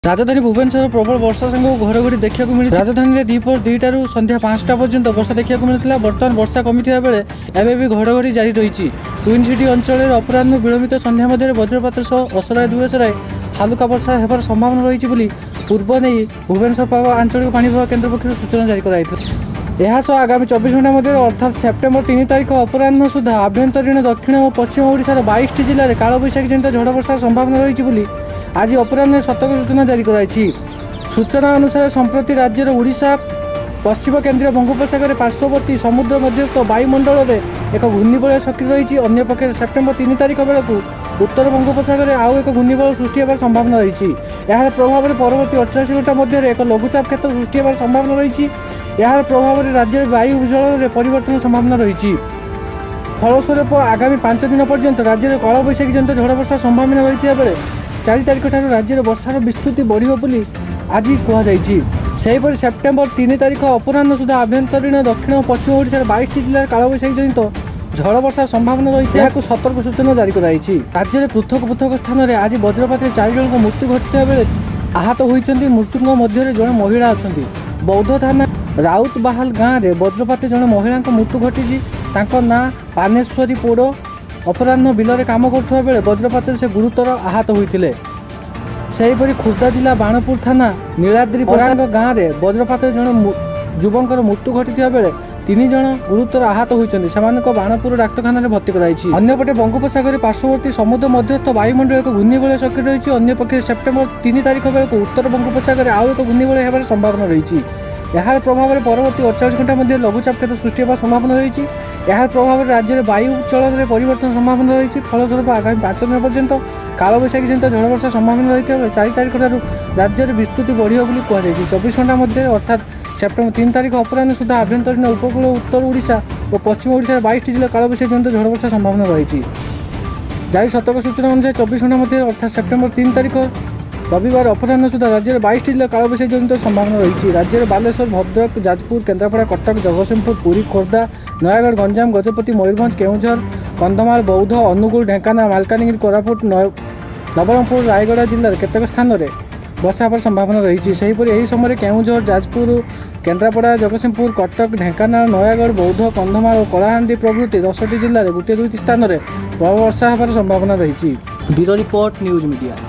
राजधानी भुवनेश्वर प्रबल वर्षा संग घड़घड़ी देखा मिली। राजधानी में दीपर 2टारू संध्या 5टा पर्यंत वर्षा देखा मिलता। बर्तमान वर्षा कमी बेले एवं भी घड़घड़ी जारी रही। ट्विन सिटी अंचल अपराह विलंबित संध्या मध्य वज्रपात सह असराय दुआसराय हालुका वर्षा होबार संभावना रही पूर्व नहीं भुवनेश्वर पाग आंचलिक पाणीपाग केन्द्र पक्षर सूचना जारी कर आगामी 24 घंटा मध्य अर्थात सेप्टेम्बर 3 तारिख अपराह सुधा आभ्यंतरीण दक्षिण और पश्चिम ओडिशार 22टी जिले में कालबैशाखी जनित झड़ वर्षा संभावना रही आज अपराह सतर्क सूचना जारी कराई। सूचना अनुसार संप्रति राज्यर ओडिशा पश्चिम केन्द्रीय बंगोपसागर पार्श्ववर्ती समुद्र मध्यस्थ वायुमंडल में एक घूर्णिबलय सक्रिय रही। अन्यपक्षे सेप्टेम्बर 3 तारिख बेलू उत्तर बंगोपसागर आउ एक घूर्णिबलय सृष्टि होबार संभावना रही। यार प्रभाव में परवर्ती 48 घंटा मध्य एक लघुचाप क्षेत्र सृष्टि होबार संभावना रही। यार प्रभाव में राज्य वायु भूजल में परिवर्तन संभावना रही। फलस्वरूप आगामी 5 दिन पर्यंत राज्य में कालबैशाखी जनित झड़ वर्षा संभावना रही बेले 4 तारिख ठार राज्य में वर्षार विस्तृति बढ़िब बोली आज कहुपर। सेप्टेम्बर 3 तारिख अपराह सुधा आभ्यंतरीण दक्षिण और पश्चिम ओडिशार 22टी जिले में कालबैशाखी जनित झड़ वर्षा संभावना रही सतर्क सूचना जारी कराई। राज्य में पृथक पृथक स्थान में आज वज्रपात 4 जन मृत्यु घटता बेले आहत होती मृत्यु मध्य जड़े महिला अच्छा। बौद्ध थाना राउतबाहाल गाँव में वज्रपात जड़े महिला मृत्यु घटी ना पानेश्वरी पोड़ अपराह बिल काम करुवा बेले वज्रपात से गुरुतर आहत होते। सेहीपरि खुर्दा जिला बाणपुर थाना नीलाद्री परांग गाँव में वज्रपात जड़े युवकर मृत्यु घटी बेले 3 जन गुरुतर आहत होती बाणपुर डाक्तखाना भर्ती कराई। अन्यपटे बंगोपसागर पार्श्ववर्ती समुद्र मध्यस्थ वायुमंडल एक घूर्णिबलय सक्रिय रही। अन्यपक्षे सेप्टेम्बर 3 तारिख बेलू उत्तर बंगोपसागर आउ एक घूर्णिबलय होबार संभावना रही। यार प्रभाव में परवर्ती 48 घंटा मध्य लघुचाप क्षेत्र सृष्टि होबार संभावना रही। यार प्रभाव में राज्य में वायु चलन में परिवर्तन संभावना रही। फलस्वरूप आगामी 5 दिन पर्यंत कालबैशाखी जनित झड़ वर्षा संभावना रही। 4 तारिख ठार राज्य में विस्तृति बढ़िब बोली कहुई। 24 घंटा मध्य अर्थात सेप्टेम्बर 3 तारिख अपराह सुधा आभ्यंतरीण उपकूल उत्तर ओडिशा और पश्चिम ओडिशार 22टी जिले कालबैशाखी जनित झड़ वर्षा संभावना रही। जारी सतर्क सूचना अनुसार 24 घंटा मध्य अर्थात सेप्टेम्बर 3 तारिख रविवार अपराह सुधा राज्य में 22टी जिले कालबैशाखी जनित संभावना रही। राज्य में बालेश्वर भद्रक जाजपुर केन्द्रापड़ा कटक जगतसिंहपुर पुरी खोर्धा नयागढ़ गंजाम गजपति मयूरभंज केउझर कंधमाल बौद्ध अनुगुल ढेंकानाल मालकानगिरी कोरापुट नवरंगपुर रायगड़ा जिले केतेक स्थान में वर्षा होबार संभावना रही। सेहीपरि एही समय केउझर जाजपुर केन्द्रापड़ा जगतसिंहपुर कटक ढेंकानाल नयागढ़ बौद्ध कंधमाल और कलाहांडी प्रभृति 10टी जिले में 1-2 स्थान में प्रबल वर्षा होबार संभावना रही। Bureau report news media.